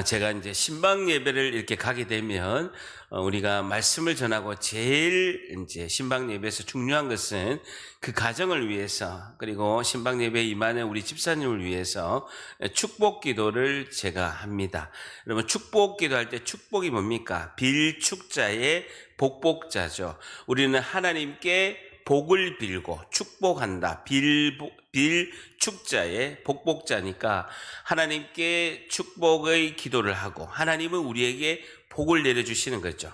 제가 이제 신방 예배를 이렇게 가게 되면 우리가 말씀을 전하고 제일 이제 신방 예배에서 중요한 것은 그 가정을 위해서, 그리고 신방 예배에 임하는 우리 집사님을 위해서 축복 기도를 제가 합니다. 여러분, 축복 기도할 때 축복이 뭡니까? 빌축자의 복복자죠. 우리는 하나님께 복을 빌고 축복한다. 빌축자의 복복자니까 하나님께 축복의 기도를 하고 하나님은 우리에게 복을 내려주시는 거죠.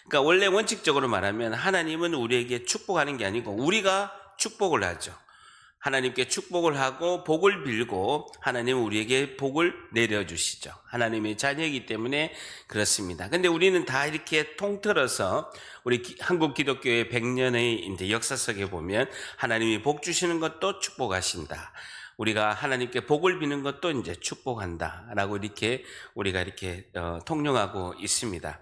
그러니까 원래 원칙적으로 말하면 하나님은 우리에게 축복하는 게 아니고 우리가 축복을 하죠. 하나님께 축복을 하고 복을 빌고 하나님은 우리에게 복을 내려주시죠. 하나님의 자녀이기 때문에 그렇습니다. 근데 우리는 다 이렇게 통틀어서 우리 한국 기독교의 100년의 이제 역사 속에 보면 하나님이 복 주시는 것도 축복하신다. 우리가 하나님께 복을 비는 것도 이제 축복한다라고 이렇게 우리가 이렇게 통용하고 있습니다.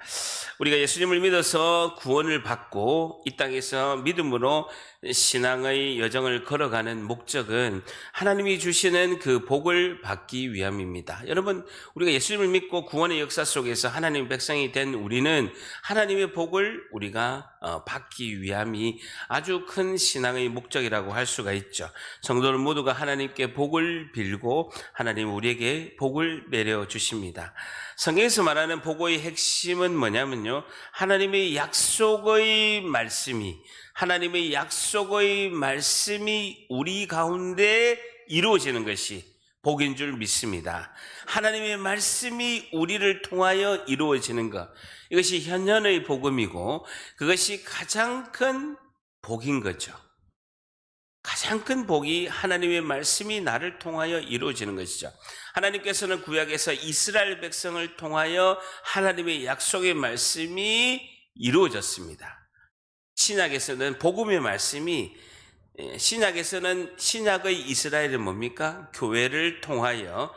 우리가 예수님을 믿어서 구원을 받고 이 땅에서 믿음으로 신앙의 여정을 걸어가는 목적은 하나님이 주시는 그 복을 받기 위함입니다. 여러분, 우리가 예수님을 믿고 구원의 역사 속에서 하나님의 백성이 된 우리는 하나님의 복을 우리가 받기 위함이 아주 큰 신앙의 목적이라고 할 수가 있죠. 성도들 모두가 하나님께 복을 빌고 하나님 우리에게 복을 내려주십니다. 성경에서 말하는 복의 핵심은 뭐냐면요, 하나님의 약속의 말씀이 우리 가운데 이루어지는 것이 복인 줄 믿습니다. 하나님의 말씀이 우리를 통하여 이루어지는 것, 이것이 현현의 복음이고 그것이 가장 큰 복인 거죠. 가장 큰 복이 하나님의 말씀이 나를 통하여 이루어지는 것이죠. 하나님께서는 구약에서 이스라엘 백성을 통하여 하나님의 약속의 말씀이 이루어졌습니다. 신약에서는 복음의 말씀이, 신약에서는 신약의 이스라엘은 뭡니까? 교회를 통하여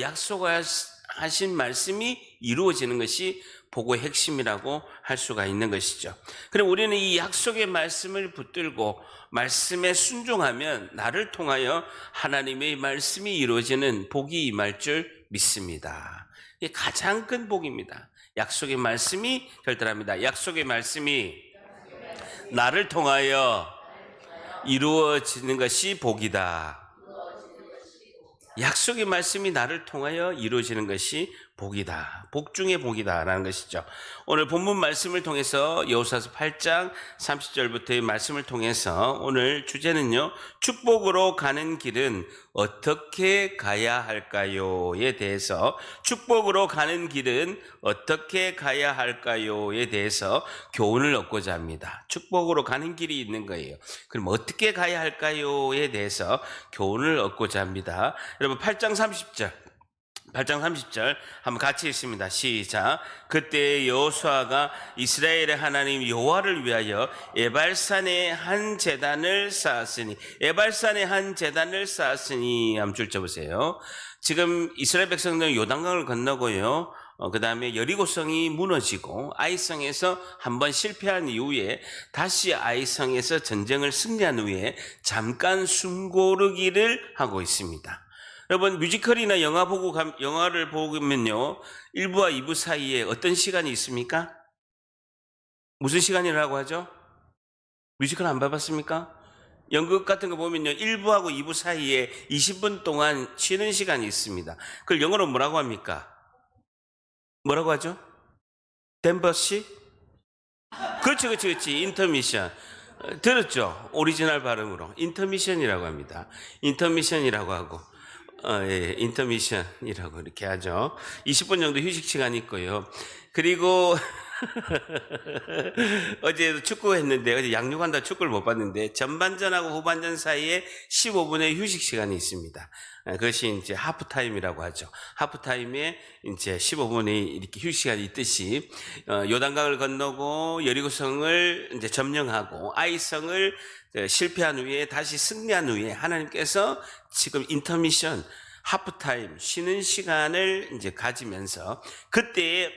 약속하신 말씀이 이루어지는 것이 복의 핵심이라고 할 수가 있는 것이죠. 그럼 우리는 이 약속의 말씀을 붙들고 말씀에 순종하면 나를 통하여 하나님의 말씀이 이루어지는 복이 임할 줄 믿습니다. 이게 가장 큰 복입니다. 약속의 말씀이 결단합니다. 약속의 말씀이 나를 통하여 이루어지는 것이 복이다. 약속의 말씀이 나를 통하여 이루어지는 것이 복이다. 복 중에 복이다라는 것이죠. 오늘 본문 말씀을 통해서 여호수아서 8장 30절부터의 말씀을 통해서 오늘 주제는요, 축복으로 가는 길은 어떻게 가야 할까요에 대해서, 축복으로 가는 길은 어떻게 가야 할까요에 대해서 교훈을 얻고자 합니다. 축복으로 가는 길이 있는 거예요. 그럼 어떻게 가야 할까요에 대해서 교훈을 얻고자 합니다. 여러분, 8장 30절 한번 같이 읽습니다. 시작. 그때 여호수아가 이스라엘의 하나님 여호와를 위하여 에발산에 한 제단을 쌓았으니 한번 줄 쳐보세요. 지금 이스라엘 백성들은 요단강을 건너고요, 그 다음에 여리고성이 무너지고 아이성에서 한번 실패한 이후에 다시 아이성에서 전쟁을 승리한 후에 잠깐 숨고르기를 하고 있습니다. 여러분, 뮤지컬이나 영화를 보면요, 1부와 2부 사이에 어떤 시간이 있습니까? 무슨 시간이라고 하죠? 뮤지컬 안 봐봤습니까? 연극 같은 거 보면요, 1부하고 2부 사이에 20분 동안 쉬는 시간이 있습니다. 그걸 영어로 뭐라고 합니까? 뭐라고 하죠? 댐버시? 그렇지. 인터미션. 들었죠? 오리지널 발음으로. 인터미션이라고 합니다. 인터미션이라고 하고. 인터미션이라고 이렇게 하죠. 20분 정도 휴식 시간이 있고요. 그리고 어제도 축구했는데, 어제 양육한다 축구를 못 봤는데, 전반전하고 후반전 사이에 15분의 휴식 시간이 있습니다. 그것이 이제 하프타임이라고 하죠. 하프타임에 이제 15분의 이렇게 휴식 시간이 있듯이, 요단강을 건너고 여리고성을 이제 점령하고 아이성을 실패한 후에 다시 승리한 후에 하나님께서 지금 인터미션, 하프타임, 쉬는 시간을 이제 가지면서 그때에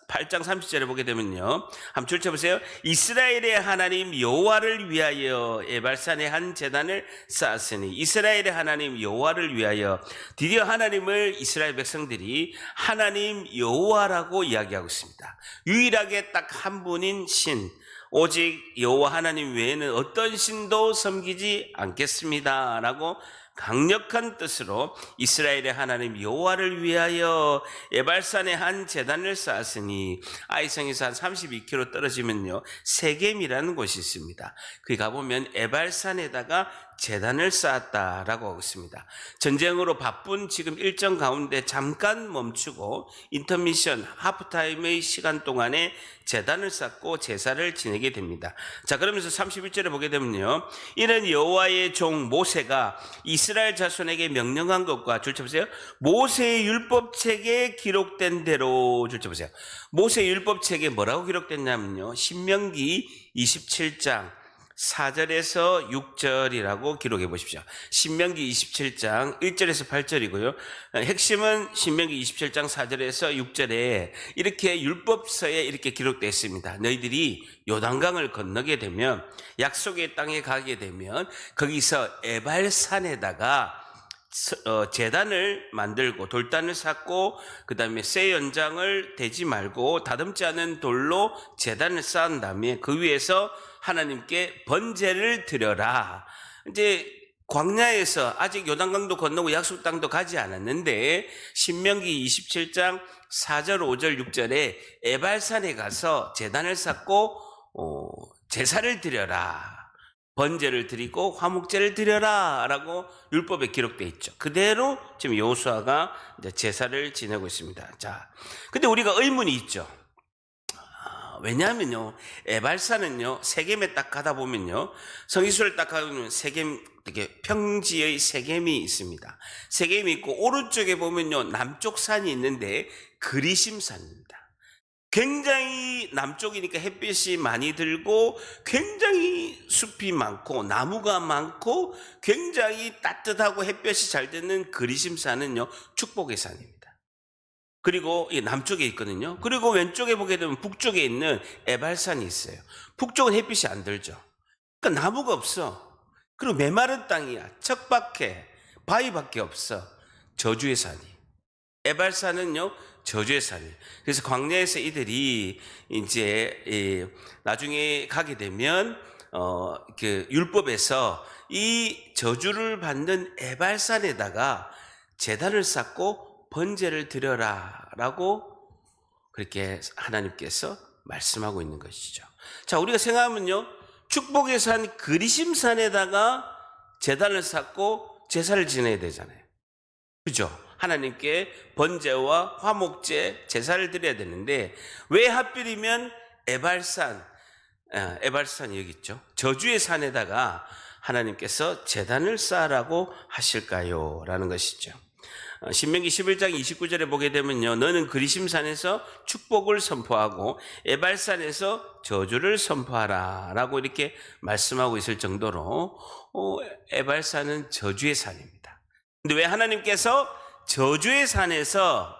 8장 30절에 보게 되면요. 한번 줄쳐보세요. 이스라엘의 하나님 여호와를 위하여 에발산에 한 제단을 쌓았으니, 이스라엘의 하나님 여호와를 위하여, 드디어 하나님을 이스라엘 백성들이 하나님 여호와라고 이야기하고 있습니다. 유일하게 딱 한 분인 신, 오직 여호와 하나님 외에는 어떤 신도 섬기지 않겠습니다 라고 강력한 뜻으로 이스라엘의 하나님 여호와를 위하여 에발산에 한 제단을 쌓았으니, 아이성에서 한 32km 떨어지면요 세겜이라는 곳이 있습니다. 거기 가보면 에발산에다가 제단을 쌓았다라고 하고 있습니다. 전쟁으로 바쁜 지금 일정 가운데 잠깐 멈추고 인터미션 하프타임의 시간 동안에 제단을 쌓고 제사를 지내게 됩니다. 자, 그러면서 31절에 보게 되면요, 이는 여호와의 종 모세가 이스라엘 자손에게 명령한 것과, 줄쳐보세요, 모세의 율법책에 기록된 대로, 줄쳐보세요, 모세의 율법책에 뭐라고 기록됐냐면요, 신명기 27장 4절에서 6절이라고 기록해 보십시오. 신명기 27장 1절에서 8절이고요. 핵심은 신명기 27장 4절에서 6절에 이렇게 율법서에 이렇게 기록되어 있습니다. 너희들이 요단강을 건너게 되면, 약속의 땅에 가게 되면 거기서 에발산에다가 제단을 만들고 돌단을 쌓고, 그 다음에 쇠 연장을 대지 말고 다듬지 않은 돌로 제단을 쌓은 다음에 그 위에서 하나님께 번제를 드려라. 이제 광야에서 아직 요단강도 건너고 약속 땅도 가지 않았는데 신명기 27장 4절 5절 6절에 에발산에 가서 제단을 쌓고 제사를 드려라, 번제를 드리고 화목제를 드려라 라고 율법에 기록되어 있죠. 그대로 지금 여호수아가 제사를 지내고 있습니다. 자, 근데 우리가 의문이 있죠. 왜냐하면요, 에발산은요, 세겜에 딱 가다 보면요, 성지순을 딱 가면 세겜, 이렇게 평지의 세겜이 있습니다. 세겜이 있고, 오른쪽에 보면요, 남쪽 산이 있는데, 그리심산입니다. 굉장히 남쪽이니까 햇빛이 많이 들고, 굉장히 숲이 많고, 나무가 많고, 굉장히 따뜻하고 햇볕이 잘 드는 그리심산은요, 축복의 산입니다. 그리고 이 남쪽에 있거든요. 그리고 왼쪽에 보게 되면 북쪽에 있는 에발산이 있어요. 북쪽은 햇빛이 안 들죠. 그러니까 나무가 없어. 그리고 메마른 땅이야. 척박해. 바위밖에 없어. 저주의 산이. 에발산은요, 저주의 산이에요. 그래서 광야에서 이들이 이제 나중에 가게 되면 그 율법에서 이 저주를 받는 에발산에다가 제단을 쌓고 번제를 드려라 라고 그렇게 하나님께서 말씀하고 있는 것이죠. 자, 우리가 생각하면요, 축복의 산 그리심산에다가 제단을 쌓고 제사를 지내야 되잖아요. 그죠? 하나님께 번제와 화목제, 제사를 드려야 되는데 왜 하필이면 에발산이 여기 있죠. 저주의 산에다가 하나님께서 제단을 쌓으라고 하실까요? 라는 것이죠. 신명기 11장 29절에 보게 되면요, 너는 그리심산에서 축복을 선포하고 에발산에서 저주를 선포하라 라고 이렇게 말씀하고 있을 정도로 에발산은 저주의 산입니다. 근데 왜 하나님께서 저주의 산에서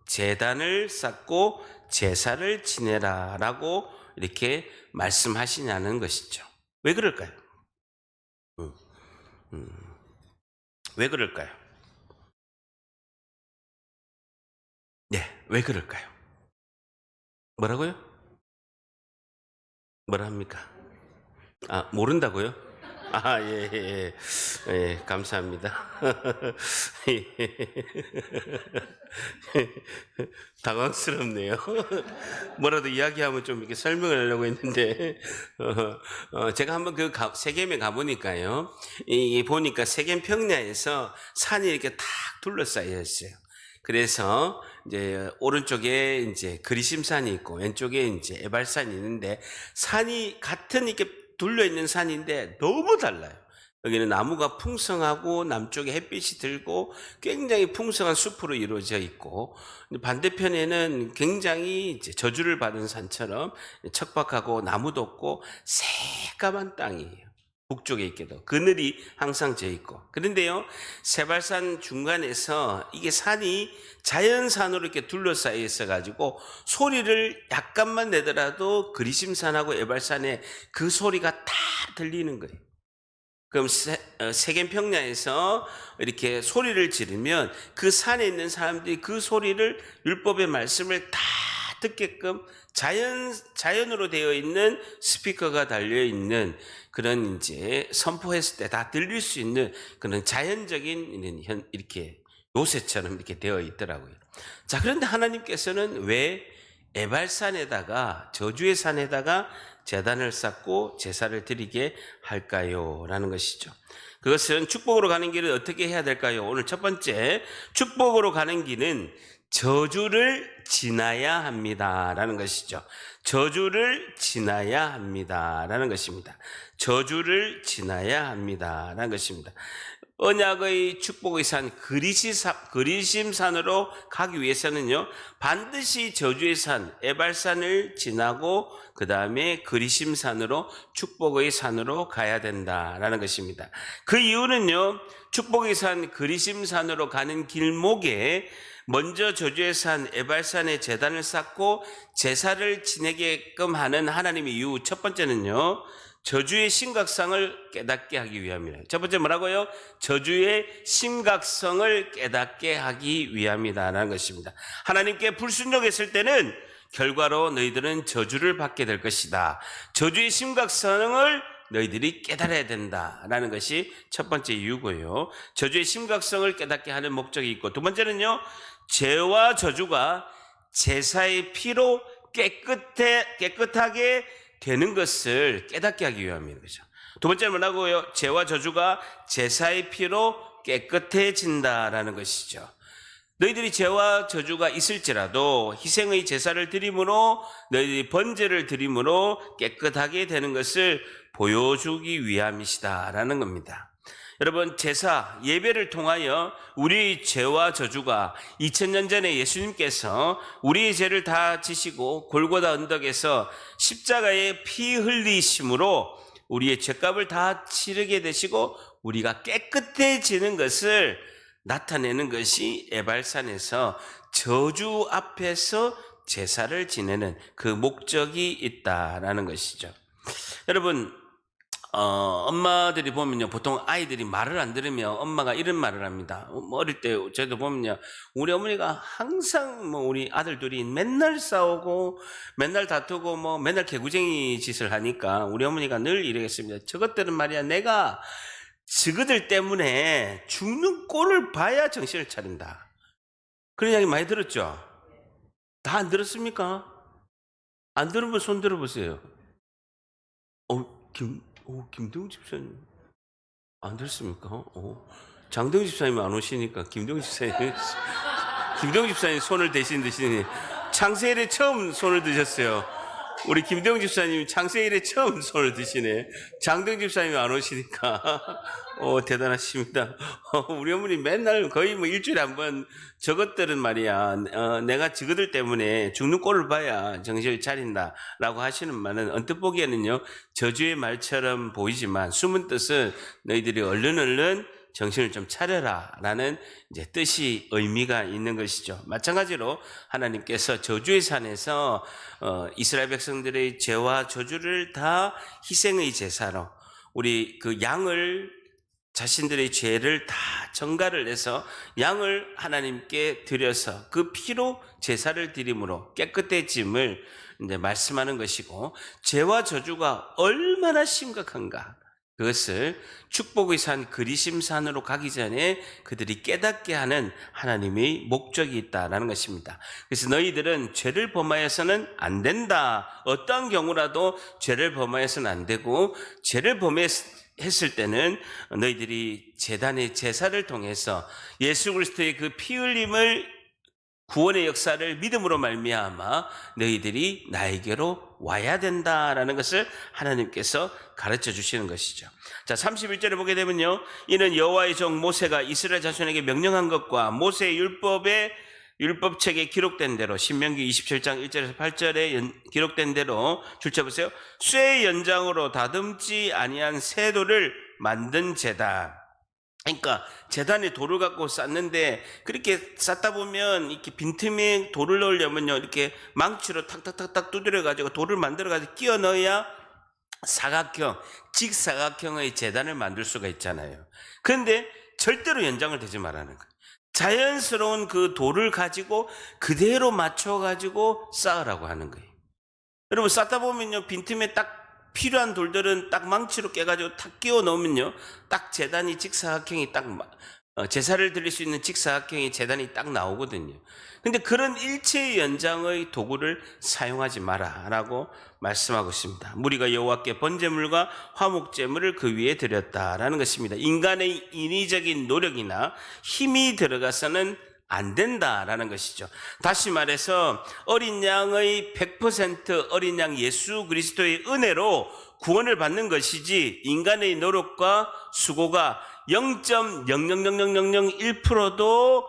제단을 쌓고 제사를 지내라 라고 이렇게 말씀하시냐는 것이죠. 왜 그럴까요? 왜 그럴까요? 네, 왜 그럴까요? 뭐라고요? 뭐라 합니까? 아, 모른다고요? 아, 예, 예, 예, 감사합니다. 당황스럽네요. 뭐라도 이야기하면 좀 이렇게 설명을 하려고 했는데, 제가 한번 그 세겜에 가보니까요, 보니까 세겜 평야에서 산이 이렇게 탁 둘러싸여 있어요. 그래서 이제 오른쪽에 이제 그리심산이 있고 왼쪽에 이제 에발산이 있는데, 산이 같은 이렇게 둘러 있는 산인데 너무 달라요. 여기는 나무가 풍성하고 남쪽에 햇빛이 들고 굉장히 풍성한 숲으로 이루어져 있고, 반대편에는 굉장히 이제 저주를 받은 산처럼 척박하고 나무도 없고 새까만 땅이에요. 북쪽에 있게도 그늘이 항상 져 있고. 그런데요, 세발산 중간에서 이게 산이 자연산으로 이렇게 둘러싸여 있어 가지고 소리를 약간만 내더라도 그리심산하고 에발산의 그 소리가 다 들리는 거예요. 그럼 세겜평야에서 이렇게 소리를 지르면 그 산에 있는 사람들이 그 소리를, 율법의 말씀을 다 듣게끔 자연으로 되어 있는 스피커가 달려 있는 그런 이제 선포했을 때 다 들릴 수 있는 그런 자연적인 이렇게 요새처럼 이렇게 되어 있더라고요. 자, 그런데 하나님께서는 왜 에발산에다가, 저주의 산에다가 제단을 쌓고 제사를 드리게 할까요? 라는 것이죠. 그것은 축복으로 가는 길을 어떻게 해야 될까요? 오늘 첫 번째, 축복으로 가는 길은 저주를 지나야 합니다. 라는 것이죠. 저주를 지나야 합니다. 라는 것입니다. 저주를 지나야 합니다. 라는 것입니다. 언약의 축복의 산 그리심산으로 가기 위해서는요, 반드시 저주의 산 에발산을 지나고 그 다음에 그리심산으로, 축복의 산으로 가야 된다라는 것입니다. 그 이유는요, 축복의 산 그리심산으로 가는 길목에 먼저 저주의 산 에발산에 제단을 쌓고 제사를 지내게끔 하는 하나님의 이유, 첫 번째는요, 저주의 심각성을 깨닫게 하기 위함이에요. 첫 번째 뭐라고요? 저주의 심각성을 깨닫게 하기 위함이다라는 것입니다. 하나님께 불순종했을 때는 결과로 너희들은 저주를 받게 될 것이다. 저주의 심각성을 너희들이 깨달아야 된다라는 것이 첫 번째 이유고요. 저주의 심각성을 깨닫게 하는 목적이 있고, 두 번째는요, 죄와 저주가 제사의 피로 깨끗하게 되는 것을 깨닫게 하기 위함인 거죠. 두 번째는 뭐라고요? 죄와 저주가 제사의 피로 깨끗해진다라는 것이죠. 너희들이 죄와 저주가 있을지라도 희생의 제사를 드림으로, 너희들이 번제를 드림으로 깨끗하게 되는 것을 보여주기 위함이시다라는 겁니다. 여러분, 제사, 예배를 통하여 우리의 죄와 저주가 2000년 전에 예수님께서 우리의 죄를 다 지시고 골고다 언덕에서 십자가에 피 흘리심으로 우리의 죄값을 다 치르게 되시고 우리가 깨끗해지는 것을 나타내는 것이 에발산에서 저주 앞에서 제사를 지내는 그 목적이 있다라는 것이죠. 여러분, 엄마들이 보면요, 보통 아이들이 말을 안 들으면 엄마가 이런 말을 합니다. 어릴 때 저도 보면요, 우리 어머니가 항상 우리 아들 둘이 맨날 싸우고 맨날 다투고 맨날 개구쟁이 짓을 하니까 우리 어머니가 늘 이러겠습니다. 저것들은 말이야, 내가 저것들 때문에 죽는 꼴을 봐야 정신을 차린다. 그런 이야기 많이 들었죠? 다 안 들었습니까? 안 들으면 손 들어보세요. 김동훈 집사님 안 들었습니까? 장동훈 집사님이 안 오시니까 김동훈 집사님 손을 대신 드시니 창세일에 처음 손을 드셨어요. 우리 김동훈 집사님이 창세일에 처음 손을 드시네. 장동훈 집사님이 안 오시니까 대단하십니다. 우리 어머니 맨날 거의 일주일에 한 번 저것들은 말이야, 내가 저것들 때문에 죽는 꼴을 봐야 정신을 차린다라고 하시는 말은 언뜻 보기에는요, 저주의 말처럼 보이지만 숨은 뜻은 너희들이 얼른 정신을 좀 차려라 라는 이제 뜻이, 의미가 있는 것이죠. 마찬가지로 하나님께서 저주의 산에서 이스라엘 백성들의 죄와 저주를 다 희생의 제사로, 우리 그 양을, 자신들의 죄를 다 전가를 해서 양을 하나님께 드려서 그 피로 제사를 드림으로 깨끗해짐을 이제 말씀하는 것이고, 죄와 저주가 얼마나 심각한가, 그것을 축복의 산 그리심산으로 가기 전에 그들이 깨닫게 하는 하나님의 목적이 있다라는 것입니다. 그래서 너희들은 죄를 범하여서는 안 된다. 어떠한 경우라도 죄를 범하여서는 안 되고, 죄를 범했을 때는 너희들이 제단의 제사를 통해서 예수 그리스도의 그 피 흘림을, 구원의 역사를 믿음으로 말미암아 너희들이 나에게로 와야 된다라는 것을 하나님께서 가르쳐 주시는 것이죠. 자, 31절에 보게 되면요, 이는 여호와의 종 모세가 이스라엘 자손에게 명령한 것과 모세의 율법에 율법책에 기록된 대로 신명기 27장 1절에서 8절에 기록된 대로 줄쳐 보세요. 쇠의 연장으로 다듬지 아니한 새 돌을 만든 제단. 그러니까 제단에 돌을 갖고 쌓는데 그렇게 쌓다 보면 이렇게 빈틈에 돌을 넣으려면요 이렇게 망치로 탁탁탁탁 두드려 가지고 돌을 만들어 가지고 끼워 넣어야 사각형, 직사각형의 제단을 만들 수가 있잖아요. 그런데 절대로 연장을 대지 말라는 거예요. 자연스러운 그 돌을 가지고 그대로 맞춰가지고 쌓으라고 하는 거예요. 여러분 쌓다 보면요 빈틈에 딱 필요한 돌들은 딱 망치로 깨가지고 탁 끼워 넣으면요 딱 제단이 직사각형이 딱 제사를 드릴 수 있는 직사각형의 제단이 딱 나오거든요. 근데 그런 일체의 연장의 도구를 사용하지 마라라고 말씀하고 있습니다. 무리가 여호와께 번제물과 화목제물을 그 위에 드렸다라는 것입니다. 인간의 인위적인 노력이나 힘이 들어가서는 안 된다라는 것이죠. 다시 말해서 어린 양의 100% 어린 양 예수 그리스도의 은혜로 구원을 받는 것이지 인간의 노력과 수고가 0.0000001%도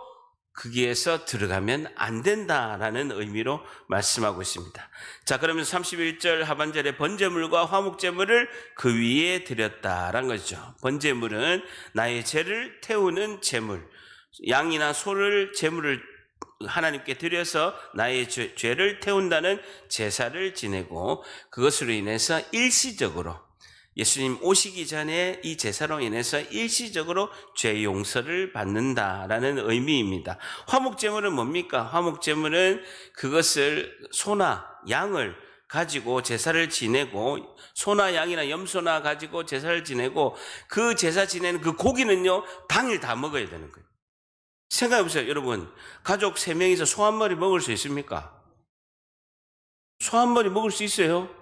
거기에서 들어가면 안 된다라는 의미로 말씀하고 있습니다. 자, 그러면 31절 하반절에 번제물과 화목제물을 그 위에 드렸다라는 거죠. 번제물은 나의 죄를 태우는 제물, 양이나 소를 제물을 하나님께 드려서 나의 죄를 태운다는 제사를 지내고 그것으로 인해서 일시적으로 예수님 오시기 전에 이 제사로 인해서 일시적으로 죄 용서를 받는다라는 의미입니다. 화목제물은 뭡니까? 화목제물은 그것을 소나 양을 가지고 제사를 지내고 소나 양이나 염소나 가지고 제사를 지내고 그 제사 지내는 그 고기는요 당일 다 먹어야 되는 거예요. 생각해보세요. 여러분 가족 3명이서 소 한 마리 먹을 수 있습니까? 소 한 마리 먹을 수 있어요?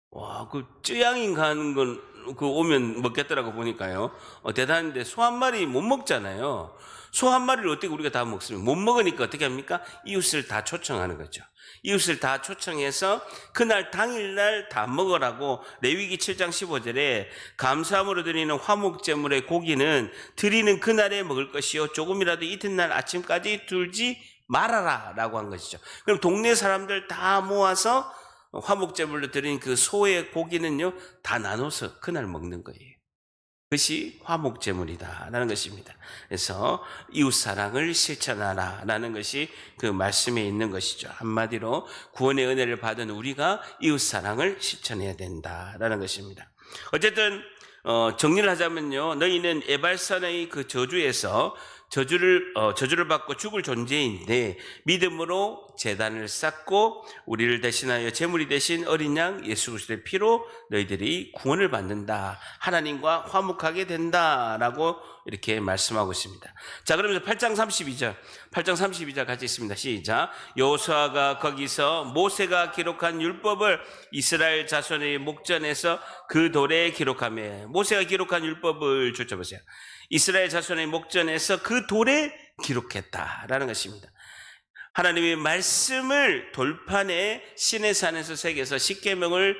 와, 그 쯔양인 가는 건 그 오면 먹겠더라고 보니까요. 대단한데 소 한 마리 못 먹잖아요. 소 한 마리를 어떻게 우리가 다 먹습니까? 못 먹으니까 어떻게 합니까? 이웃을 다 초청하는 거죠. 이웃을 다 초청해서 그날 당일날 다 먹으라고 레위기 7장 15절에 감사함으로 드리는 화목제물의 고기는 드리는 그날에 먹을 것이요 조금이라도 이튿날 아침까지 둘지 말아라 라고 한 것이죠. 그럼 동네 사람들 다 모아서 화목제물로 드린 그 소의 고기는요 다 나눠서 그날 먹는 거예요. 그것이 화목제물이다라는 것입니다. 그래서 이웃사랑을 실천하라라는 것이 그 말씀에 있는 것이죠. 한마디로 구원의 은혜를 받은 우리가 이웃사랑을 실천해야 된다라는 것입니다. 어쨌든 정리를 하자면요, 너희는 에발산의 그 저주에서 저주를 받고 죽을 존재인데 믿음으로 제단을 쌓고 우리를 대신하여 제물이 되신 어린 양 예수 그리스도의 피로 너희들이 구원을 받는다, 하나님과 화목하게 된다라고 이렇게 말씀하고 있습니다. 자, 그러면서 8장 32절 같이 있습니다. 시작. 여호수아가 거기서 모세가 기록한 율법을 이스라엘 자손의 목전에서 그 돌에 기록하며, 모세가 기록한 율법을 쫓아보세요. 이스라엘 자손의 목전에서 그 돌에 기록했다라는 것입니다. 하나님의 말씀을 돌판에 시내산에서 새겨서 십계명을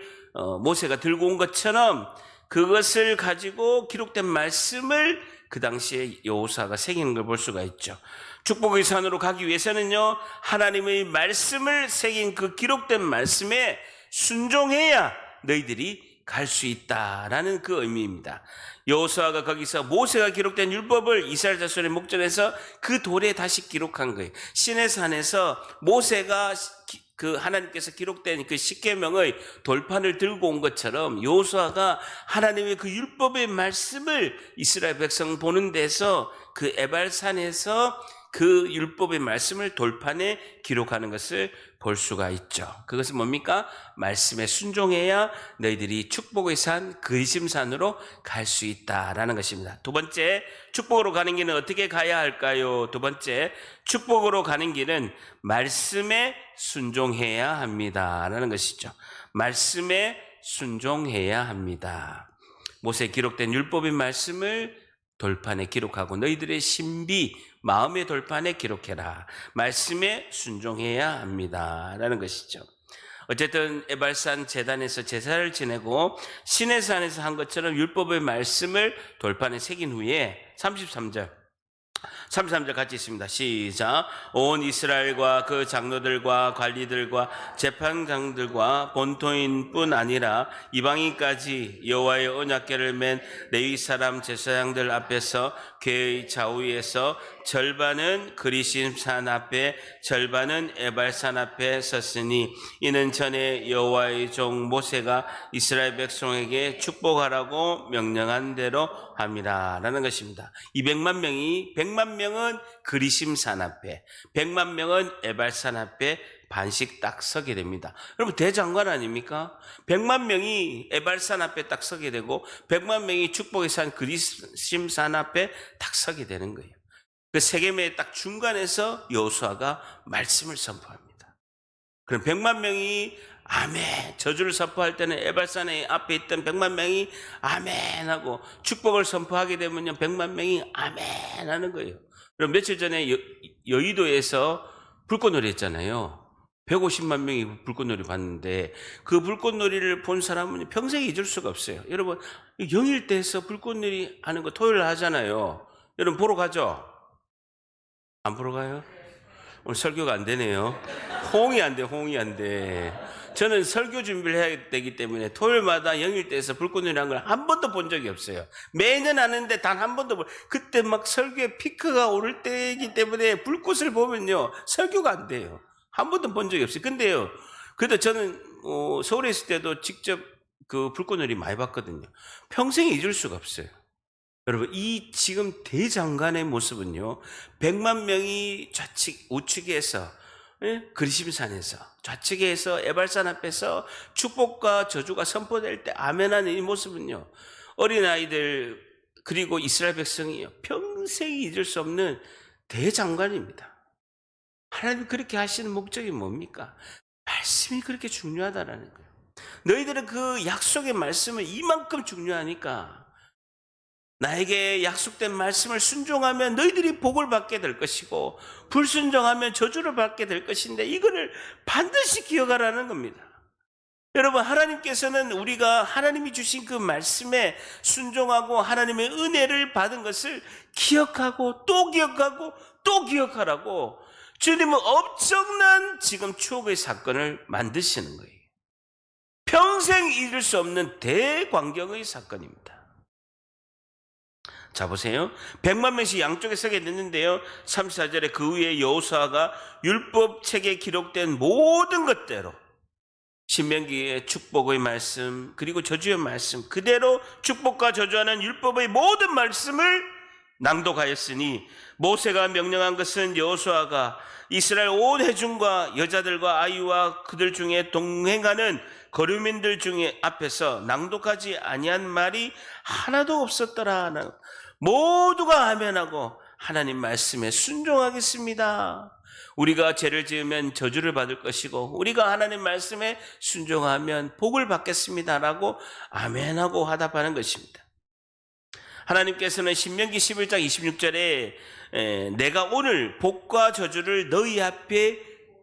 모세가 들고 온 것처럼 그것을 가지고 기록된 말씀을 그 당시에 여호수아가 새기는 걸 볼 수가 있죠. 축복의 산으로 가기 위해서는요, 하나님의 말씀을 새긴 그 기록된 말씀에 순종해야 너희들이 갈 수 있다라는 그 의미입니다. 여호수아가 거기서 모세가 기록된 율법을 이스라엘 자손의 목전에서 그 돌에 다시 기록한 거예요. 시내산에서 모세가 그 하나님께서 기록된 그 십계명의 돌판을 들고 온 것처럼 여호수아가 하나님의 그 율법의 말씀을 이스라엘 백성 보는 데서 그 에발산에서 그 율법의 말씀을 돌판에 기록하는 것을 볼 수가 있죠. 그것은 뭡니까? 말씀에 순종해야 너희들이 축복의 산, 그리심산으로 갈 수 있다라는 것입니다. 두 번째, 축복으로 가는 길은 어떻게 가야 할까요? 두 번째, 축복으로 가는 길은 말씀에 순종해야 합니다라는 것이죠. 말씀에 순종해야 합니다. 모세에 기록된 율법의 말씀을 돌판에 기록하고 너희들의 신비, 마음의 돌판에 기록해라. 말씀에 순종해야 합니다라는 것이죠. 어쨌든 에발산 제단에서 제사를 지내고 시내산에서 한 것처럼 율법의 말씀을 돌판에 새긴 후에 33절 33절 같이 있습니다. 시작. 온 이스라엘과 그 장로들과 관리들과 재판장들과 본토인뿐 아니라 이방인까지 여호와의 언약궤를 맨 레위 사람 제사장들 앞에서 궤의 좌우에서 절반은 그리심산 앞에 절반은 에발산 앞에 섰으니 이는 전에 여호와의 종 모세가 이스라엘 백성에게 축복하라고 명령한 대로 함이라 라는 것입니다. 200만 명이 100만 명은 그리심산 앞에 100만 명은 에발산 앞에 반씩 딱 서게 됩니다. 여러분 대장관 아닙니까? 100만 명이 에발산 앞에 딱 서게 되고 100만 명이 축복의 산 그리심산 앞에 딱 서게 되는 거예요. 그 세겜의 딱 중간에서 여호수아가 말씀을 선포합니다. 그럼 100만 명이 아멘 저주를 선포할 때는 에발산의 앞에 있던 100만 명이 아멘 하고 축복을 선포하게 되면요 100만 명이 아멘 하는 거예요. 그럼 며칠 전에 여의도에서 불꽃놀이 했잖아요. 150만 명이 불꽃놀이 봤는데 그 불꽃놀이를 본 사람은 평생 잊을 수가 없어요. 여러분 영일대에서 불꽃놀이 하는 거 토요일 하잖아요. 여러분 보러 가죠? 안 보러 가요? 오늘 설교가 안 되네요. 호응이 안 돼, 호응이 안 돼. 저는 설교 준비를 해야 되기 때문에 토요일마다 영일대에서 불꽃놀이 한 걸 한 번도 본 적이 없어요. 매년 하는데 단 한 번도 그때 막 설교의 피크가 오를 때이기 때문에 불꽃을 보면요 설교가 안 돼요. 한 번도 본 적이 없어요. 근데요, 그래도 저는 서울에 있을 때도 직접 그 불꽃놀이 많이 봤거든요. 평생 잊을 수가 없어요. 여러분, 이 지금 대장간의 모습은요, 100만 명이 좌측, 우측에서, 그리심산에서, 좌측에서 에발산 앞에서 축복과 저주가 선포될 때 아멘하는 이 모습은요, 어린아이들, 그리고 이스라엘 백성이요, 평생 잊을 수 없는 대장관입니다. 하나님 그렇게 하시는 목적이 뭡니까? 말씀이 그렇게 중요하다라는 거예요. 너희들은 그 약속의 말씀은 이만큼 중요하니까 나에게 약속된 말씀을 순종하면 너희들이 복을 받게 될 것이고 불순종하면 저주를 받게 될 것인데 이거를 반드시 기억하라는 겁니다. 여러분 하나님께서는 우리가 하나님이 주신 그 말씀에 순종하고 하나님의 은혜를 받은 것을 기억하고 또 기억하고 또 기억하라고 주님은 엄청난 지금 추억의 사건을 만드시는 거예요. 평생 잊을 수 없는 대광경의 사건입니다. 자 보세요. 100만 명씩 양쪽에 서게 됐는데요. 34절에 그 후에 여호수아가 율법책에 기록된 모든 것대로 신명기의 축복의 말씀 그리고 저주의 말씀 그대로 축복과 저주하는 율법의 모든 말씀을 낭독하였으니 모세가 명령한 것은 여호수아가 이스라엘 온 회중과 여자들과 아이와 그들 중에 동행하는 거류민들 중에 앞에서 낭독하지 아니한 말이 하나도 없었더라. 모두가 아멘하고 하나님 말씀에 순종하겠습니다. 우리가 죄를 지으면 저주를 받을 것이고 우리가 하나님 말씀에 순종하면 복을 받겠습니다라고 아멘하고 화답하는 것입니다. 하나님께서는 신명기 11장 26절에 내가 오늘 복과 저주를 너희 앞에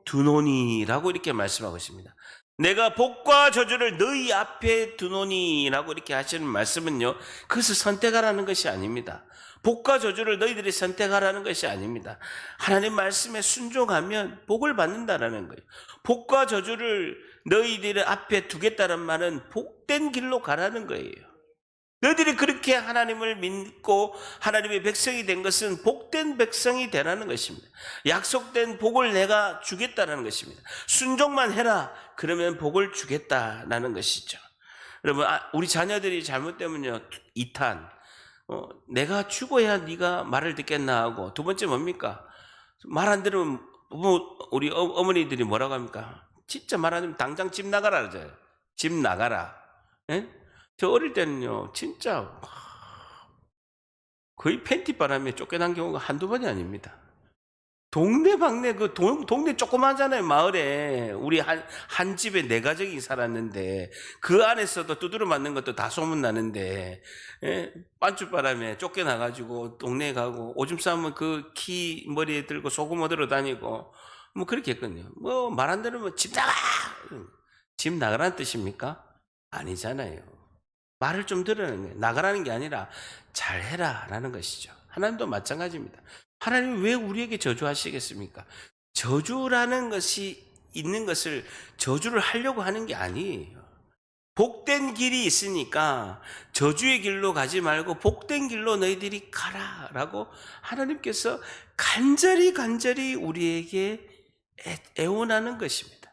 두노니라고 이렇게 말씀하고 있습니다. 내가 복과 저주를 너희 앞에 두노니라고 이렇게 하시는 말씀은요, 그것을 선택하라는 것이 아닙니다. 복과 저주를 너희들이 선택하라는 것이 아닙니다. 하나님 말씀에 순종하면 복을 받는다라는 거예요. 복과 저주를 너희들 앞에 두겠다는 말은 복된 길로 가라는 거예요. 너희들이 그렇게 하나님을 믿고 하나님의 백성이 된 것은 복된 백성이 되라는 것입니다. 약속된 복을 내가 주겠다는 것입니다. 순종만 해라. 그러면 복을 주겠다라는 것이죠. 여러분, 우리 자녀들이 잘못되면요, 2탄. 내가 죽어야 네가 말을 듣겠나 하고, 두 번째 뭡니까? 말 안 들으면 우리 어머니들이 뭐라고 합니까? 진짜 말 안 들으면 당장 집 나가라 그러죠. 집 나가라. 예? 저 어릴 때는요, 진짜 거의 팬티바람에 쫓겨난 경우가 한두 번이 아닙니다. 동네방네 동네 조그마하잖아요. 마을에 우리 한 집에 4가족이 살았는데 그 안에서도 두드려 맞는 것도 다 소문나는데 빤쭈바람에 쫓겨나가지고 동네에 가고 오줌 싸면 그 키 머리에 들고 소금 얻으러 다니고 뭐 그렇게 했거든요. 뭐 말 안 들으면 집 나가! 집 나가라는 뜻입니까? 아니잖아요. 말을 좀 들으라는 거예요. 나가라는 게 아니라 잘해라 라는 것이죠. 하나님도 마찬가지입니다. 하나님이 왜 우리에게 저주하시겠습니까? 저주라는 것이 있는 것을 저주를 하려고 하는 게 아니에요. 복된 길이 있으니까 저주의 길로 가지 말고 복된 길로 너희들이 가라라고 하나님께서 간절히 우리에게 애원하는 것입니다.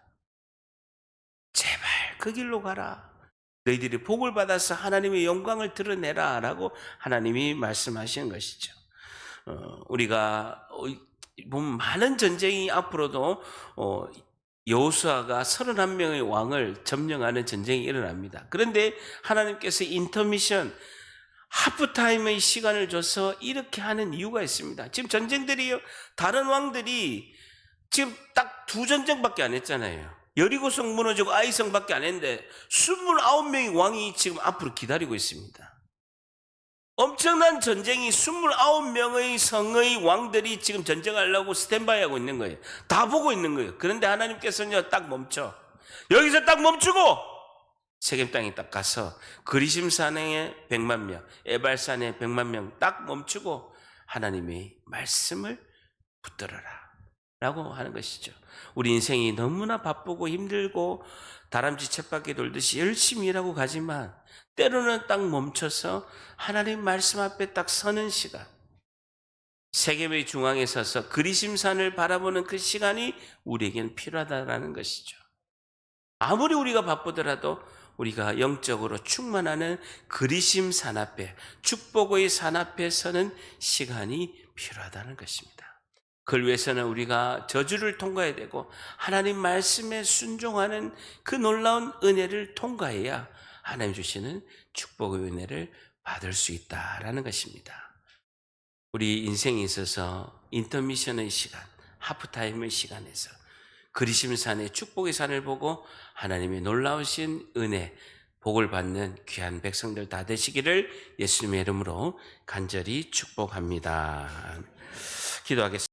제발 그 길로 가라. 너희들이 복을 받아서 하나님의 영광을 드러내라라고 하나님이 말씀하시는 것이죠. 우리가 보면 많은 전쟁이 앞으로도 여호수아가 31명의 왕을 점령하는 전쟁이 일어납니다. 그런데 하나님께서 인터미션, 하프타임의 시간을 줘서 이렇게 하는 이유가 있습니다. 지금 전쟁들이요, 다른 왕들이 지금 딱 두 전쟁밖에 안 했잖아요. 여리고성 무너지고 아이성밖에 안 했는데 29명의 왕이 지금 앞으로 기다리고 있습니다. 엄청난 전쟁이 29명의 성의 왕들이 지금 전쟁하려고 스탠바이 하고 있는 거예요. 다 보고 있는 거예요. 그런데 하나님께서는 딱 멈춰. 여기서 딱 멈추고 세겜 땅에 딱 가서 그리심산에 100만 명, 에발산에 100만 명 딱 멈추고 하나님의 말씀을 붙들어라 라고 하는 것이죠. 우리 인생이 너무나 바쁘고 힘들고 다람쥐 쳇바퀴 돌듯이 열심히 일하고 가지만 때로는 딱 멈춰서 하나님 말씀 앞에 딱 서는 시간, 세겜의 중앙에 서서 그리심산을 바라보는 그 시간이 우리에게는 필요하다는 것이죠. 아무리 우리가 바쁘더라도 우리가 영적으로 충만하는 그리심산 앞에, 축복의 산 앞에 서는 시간이 필요하다는 것입니다. 그걸 위해서는 우리가 저주를 통과해야 되고 하나님 말씀에 순종하는 그 놀라운 은혜를 통과해야 하나님 주시는 축복의 은혜를 받을 수 있다라는 것입니다. 우리 인생에 있어서 인터미션의 시간, 하프타임의 시간에서 그리심산의 축복의 산을 보고 하나님의 놀라우신 은혜, 복을 받는 귀한 백성들 다 되시기를 예수님의 이름으로 간절히 축복합니다. 기도하겠습니다.